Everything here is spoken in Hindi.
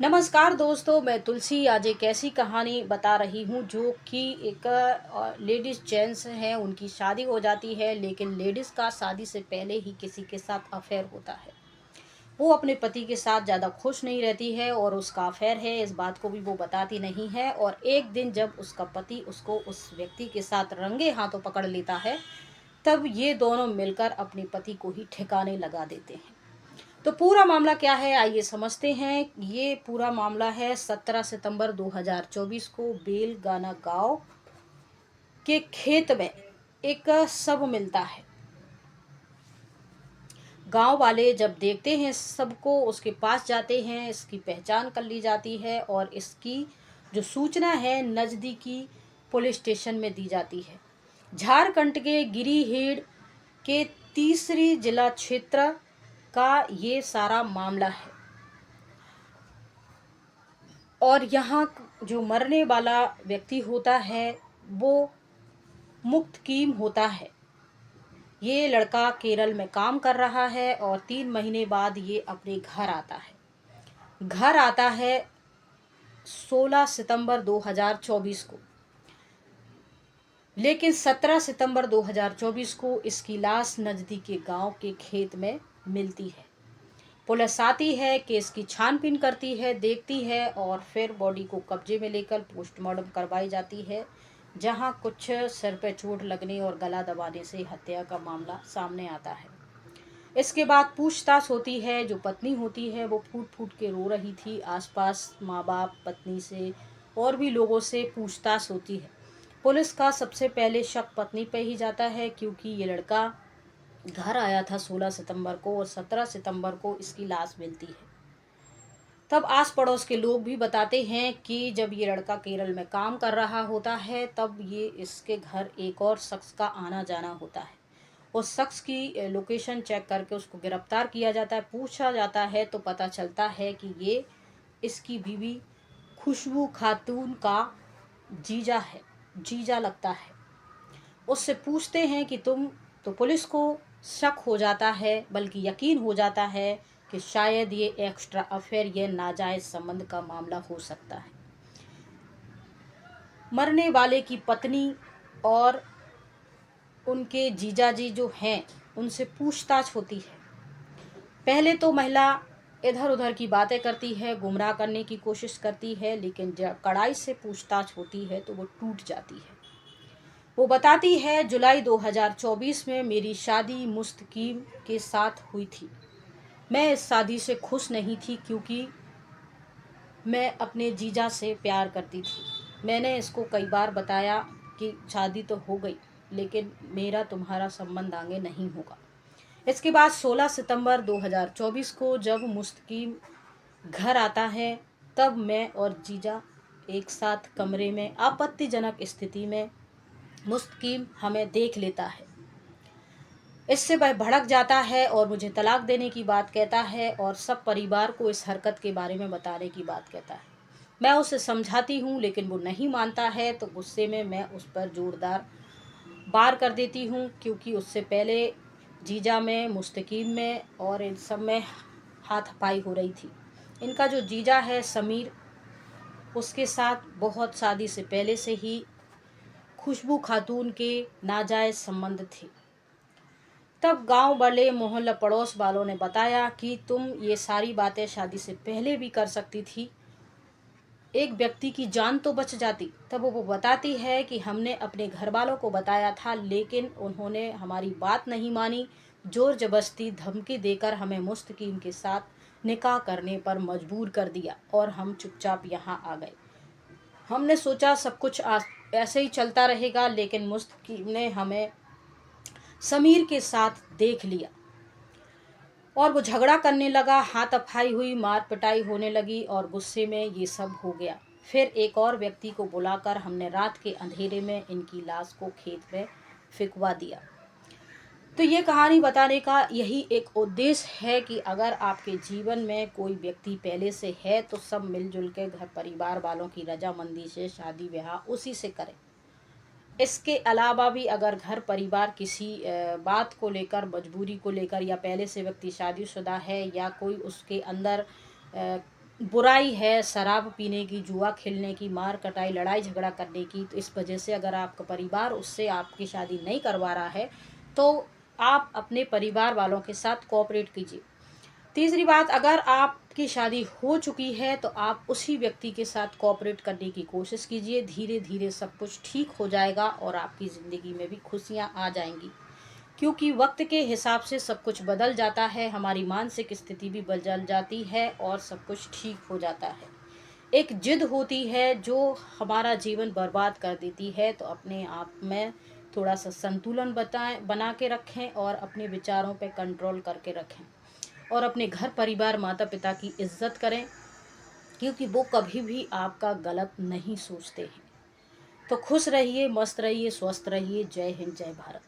नमस्कार दोस्तों, मैं तुलसी आज एक ऐसी कहानी बता रही हूँ जो कि एक लेडीज़ जेंट्स हैं, उनकी शादी हो जाती है, लेकिन लेडीज़ का शादी से पहले ही किसी के साथ अफेयर होता है। वो अपने पति के साथ ज़्यादा खुश नहीं रहती है और उसका अफेयर है, इस बात को भी वो बताती नहीं है। और एक दिन जब उसका पति उसको उस व्यक्ति के साथ रंगे हाथों पकड़ लेता है, तब ये दोनों मिलकर अपने पति को ही ठिकाने लगा देते हैं। तो पूरा मामला क्या है, आइए समझते हैं। ये पूरा मामला है 17 सितंबर 2024 को बेलगाना गांव के खेत में एक शव मिलता है। गांव वाले जब देखते हैं सबको, उसके पास जाते हैं, इसकी पहचान कर ली जाती है और इसकी जो सूचना है नज़दीकी पुलिस स्टेशन में दी जाती है। झारखंड के गिरिडीह के तीसरी जिला क्षेत्र का ये सारा मामला है। और यहाँ जो मरने वाला व्यक्ति होता है वो मुक्तकीम होता है। ये लड़का केरल में काम कर रहा है और 3 महीने बाद ये अपने घर आता है। घर आता है 16 सितंबर 2024 को, लेकिन 17 सितंबर 2024 को इसकी लाश नज़दीकी गांव के खेत में मिलती है। पुलिस आती है, केस की छानबीन करती है, देखती है और फिर बॉडी को कब्जे में लेकर पोस्टमार्टम करवाई जाती है, जहां कुछ सिर पे चोट लगने और गला दबाने से हत्या का मामला सामने आता है। इसके बाद पूछताछ होती है। जो पत्नी होती है वो फूट फूट के रो रही थी। आसपास माँ बाप, पत्नी से और भी लोगों से पूछताछ होती है। पुलिस का सबसे पहले शक पत्नी पे ही जाता है, क्योंकि ये लड़का घर आया था 16 सितंबर को और 17 सितंबर को इसकी लाश मिलती है। तब आस पड़ोस के लोग भी बताते हैं कि जब ये लड़का केरल में काम कर रहा होता है तब ये इसके घर एक और शख्स का आना जाना होता है। उस शख्स की लोकेशन चेक करके उसको गिरफ्तार किया जाता है। पूछा जाता है तो पता चलता है कि ये इसकी बीवी खुशबू खातून का जीजा है, जीजा लगता है। उससे पूछते हैं कि तुम, तो पुलिस को शक हो जाता है, बल्कि यकीन हो जाता है कि शायद ये एक्स्ट्रा अफेयर, ये नाजायज संबंध का मामला हो सकता है। मरने वाले की पत्नी और उनके जीजाजी जो हैं उनसे पूछताछ होती है। पहले तो महिला इधर उधर की बातें करती है, गुमराह करने की कोशिश करती है, लेकिन जब कड़ाई से पूछताछ होती है तो वो टूट जाती है। वो बताती है, जुलाई 2024 में मेरी शादी मुस्तकीम के साथ हुई थी। मैं इस शादी से खुश नहीं थी, क्योंकि मैं अपने जीजा से प्यार करती थी। मैंने इसको कई बार बताया कि शादी तो हो गई, लेकिन मेरा तुम्हारा संबंध आगे नहीं होगा। इसके बाद 16 सितंबर 2024 को जब मुस्तकीम घर आता है, तब मैं और जीजा एक साथ कमरे में आपत्तिजनक स्थिति में, मुस्तकीम हमें देख लेता है। इससे वह भड़क जाता है और मुझे तलाक देने की बात कहता है और सब परिवार को इस हरकत के बारे में बताने की बात कहता है। मैं उसे समझाती हूँ, लेकिन वो नहीं मानता है। तो गुस्से में मैं उस पर जोरदार वार कर देती हूँ, क्योंकि उससे पहले जीजा में, मुस्तकीम में और इन सब में हाथापाई हो रही थी। इनका जो जीजा है समीर, उसके साथ बहुत शादी से पहले से ही खुशबू खातून के नाजायज संबंध थे। तब गांव वाले, मोहल्ला पड़ोस वालों ने बताया कि तुम ये सारी बातें शादी से पहले भी कर सकती थी, एक व्यक्ति की जान तो बच जाती। तब वो बताती है कि हमने अपने घर वालों को बताया था, लेकिन उन्होंने हमारी बात नहीं मानी। जोर जबरदस्ती धमकी देकर हमें मुस्तकीम के साथ निकाह करने पर मजबूर कर दिया और हम चुपचाप यहाँ आ गए। हमने सोचा सब कुछ ऐसे ही चलता रहेगा, लेकिन मुस्तकीम ने हमें समीर के साथ देख लिया और वो झगड़ा करने लगा। हाथापाई हुई, मार पिटाई होने लगी और गुस्से में ये सब हो गया। फिर एक और व्यक्ति को बुलाकर हमने रात के अंधेरे में इनकी लाश को खेत में फेंकवा दिया। तो ये कहानी बताने का यही एक उद्देश्य है कि अगर आपके जीवन में कोई व्यक्ति पहले से है तो सब मिलजुल के घर परिवार वालों की रजामंदी से शादी ब्याह उसी से करें। इसके अलावा भी अगर घर परिवार किसी बात को लेकर, मजबूरी को लेकर, या पहले से व्यक्ति शादीशुदा है या कोई उसके अंदर बुराई है शराब पीने की, जुआ खेलने की, मार कटाई, लड़ाई झगड़ा करने की, तो इस वजह से अगर आपका परिवार उससे आपकी शादी नहीं करवा रहा है तो आप अपने परिवार वालों के साथ कोऑपरेट कीजिए। तीसरी बात, अगर आपकी शादी हो चुकी है तो आप उसी व्यक्ति के साथ कोऑपरेट करने की कोशिश कीजिए। धीरे धीरे सब कुछ ठीक हो जाएगा और आपकी ज़िंदगी में भी खुशियाँ आ जाएंगी, क्योंकि वक्त के हिसाब से सब कुछ बदल जाता है, हमारी मानसिक स्थिति भी बदल जाती है और सब कुछ ठीक हो जाता है। एक जिद होती है जो हमारा जीवन बर्बाद कर देती है, तो अपने आप में थोड़ा सा संतुलन बना के रखें और अपने विचारों पे कंट्रोल करके रखें और अपने घर परिवार माता पिता की इज्जत करें, क्योंकि वो कभी भी आपका गलत नहीं सोचते हैं। तो खुश रहिए, मस्त रहिए, स्वस्थ रहिए। जय हिंद, जय भारत।